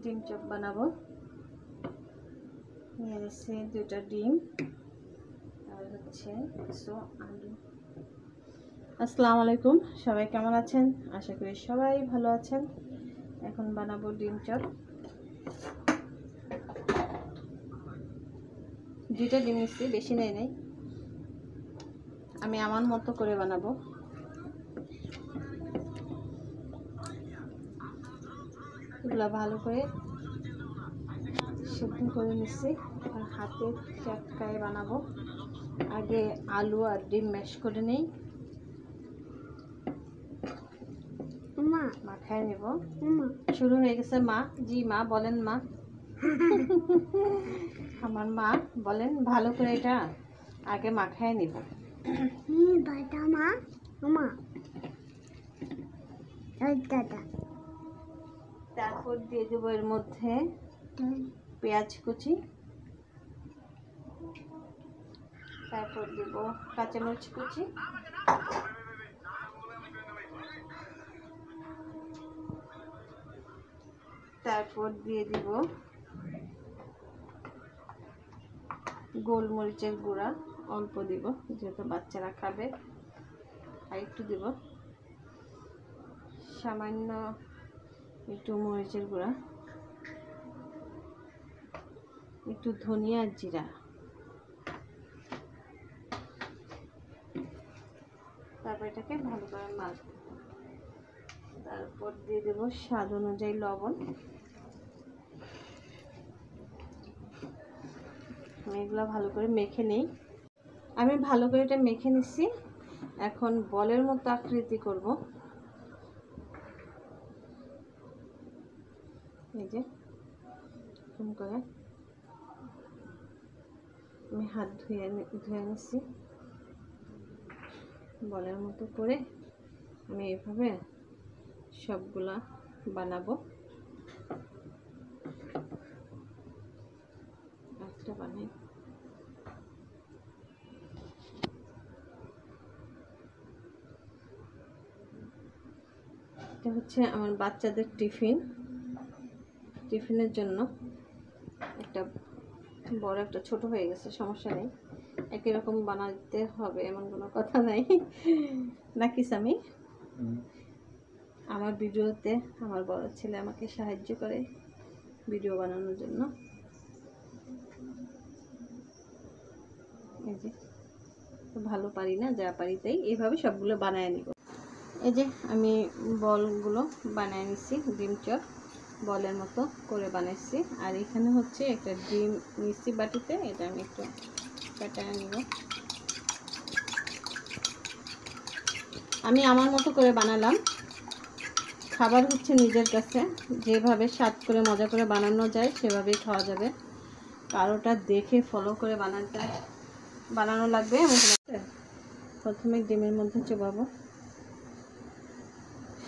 ডিম চপ বানাবো। নিয়ে নিচ্ছি 2টা ডিম আর হচ্ছে কিছু আলু। আসসালামু আলাইকুম, সবাই কেমন আছেন? আশা করি সবাই ভালো আছেন। এখন বানাবো ডিম চপ। 2টা ডিম নিচ্ছি, বেশি নেই নাই, আমি আমার মতো করে বানাবো। এগুলো ভালো করে সিদ্ধ করে নিচ্ছি আর হাতে চটকায় বানাবো। আগে আলু আর ডিম ম্যাশ করে নেই, মাখায় নেব। শুরু হয়ে গেছে মা। জি মা বলেন। মা আমার মা বলেন ভালো করে এটা আগে মাখায় নিব। তারপর দিয়ে দেবো এর মধ্যে পেঁয়াজ কুচি, তারপর দেব কাঁচামরিচ কুচি, তারপর দিয়ে দিব গোলমরিচের গুঁড়া, অল্প দিব যেহেতু বাচ্চারা খাবে। আর একটু দিব সামান্য একটু মরিচের গুঁড়া, একটু ধনিয়া জিরা, তারপর এটাকে ভালো করে মাখবো। তারপর দিয়ে দেব স্বাদ অনুযায়ী লবণ। আমি এগুলো ভালো করে মেখে নেই। আমি ভালো করে এটা মেখে নিচ্ছি। এখন বলের মতো আকৃতি করব। এই যে এরকম করে আমি হাত ধুয়ে নিচ্ছি। বলের মতো করে আমি এইভাবে সবগুলা বানাবো। একটা বানাই। এটা হচ্ছে আমার বাচ্চাদের টিফিনের জন্য। একটা বড় একটা ছোট হয়ে গেছে, সমস্যা নেই, একই রকম বানাতে হবে এমন কোনো কথা নাই নাকি স্বামী? আমার ভিডিওতে আমার বড় ছেলে আমাকে সাহায্য করে ভিডিও বানানোর জন্য। এই যে ভালো পারি না, যা পারি তাই এইভাবে সবগুলো বানায় নিব। এই যে আমি বলগুলো বানায় নিচ্ছি, ডিম চপ বলের মতো করে বানাইছি। আর এখানে হচ্ছে একটা ডিম নিচ্ছি বাটিতে, এটা আমি একটু কাটায় নিব। আমি আমার মতো করে বানালাম। খাবার হচ্ছে নিজের কাছে, যেভাবে স্বাদ করে মজা করে বানানো যায় সেভাবেই খাওয়া যাবে। কারোটা দেখে ফলো করে বানানো লাগবে। প্রথমে ডিমের মধ্যে চোবাবো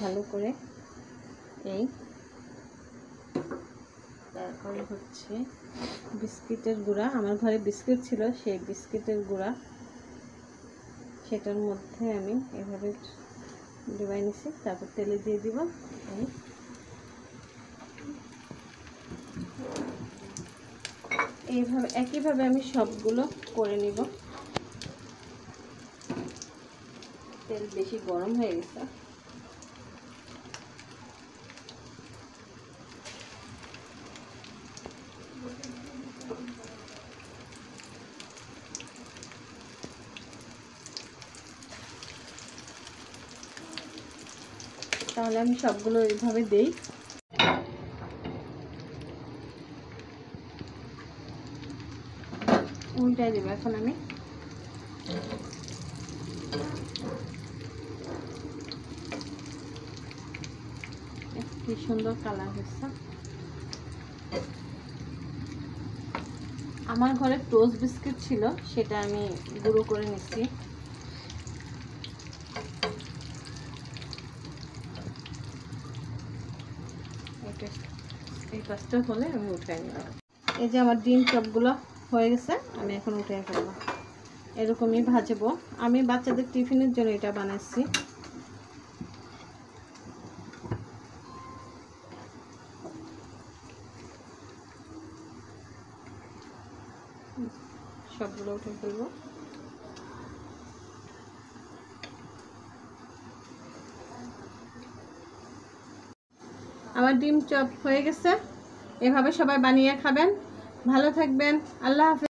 ভালো করে। তারপরে হচ্ছে বিস্কিটের গুঁড়া, আমার ঘরে বিস্কিট ছিল, সেই বিস্কিটের গুঁড়া সেটার মধ্যে আমি এভাবে ডুবাই নিছি। তারপর তেলে দিয়ে দিব। এইভাবে একইভাবে আমি সবগুলো করে নিব। তেল বেশি গরম হয়ে গেছে। তাহলে আমি সবগুলো এইভাবে দেই। উল্টাই দেব এখন আমি। কি সুন্দর কালার হচ্ছে। আমার ঘরে টোস্ট বিস্কিট ছিল, সেটা আমি গুঁড়ো করে নিচ্ছি। এই কাজটা হলে আমি উঠাই নিব। এই যে আমার ডিম চপগুলো হয়ে গেছে, আমি এখন উঠে ফেলবো। এরকমই ভাজবো। আমি বাচ্চাদের টিফিনের জন্য এটা বানাচ্ছি। সবগুলো উঠে ফেলবো। আমার ডিম চপ হয়ে গেছে। এভাবে সবাই বানিয়ে খাবেন। ভালো থাকবেন। আল্লাহ হাফেজ।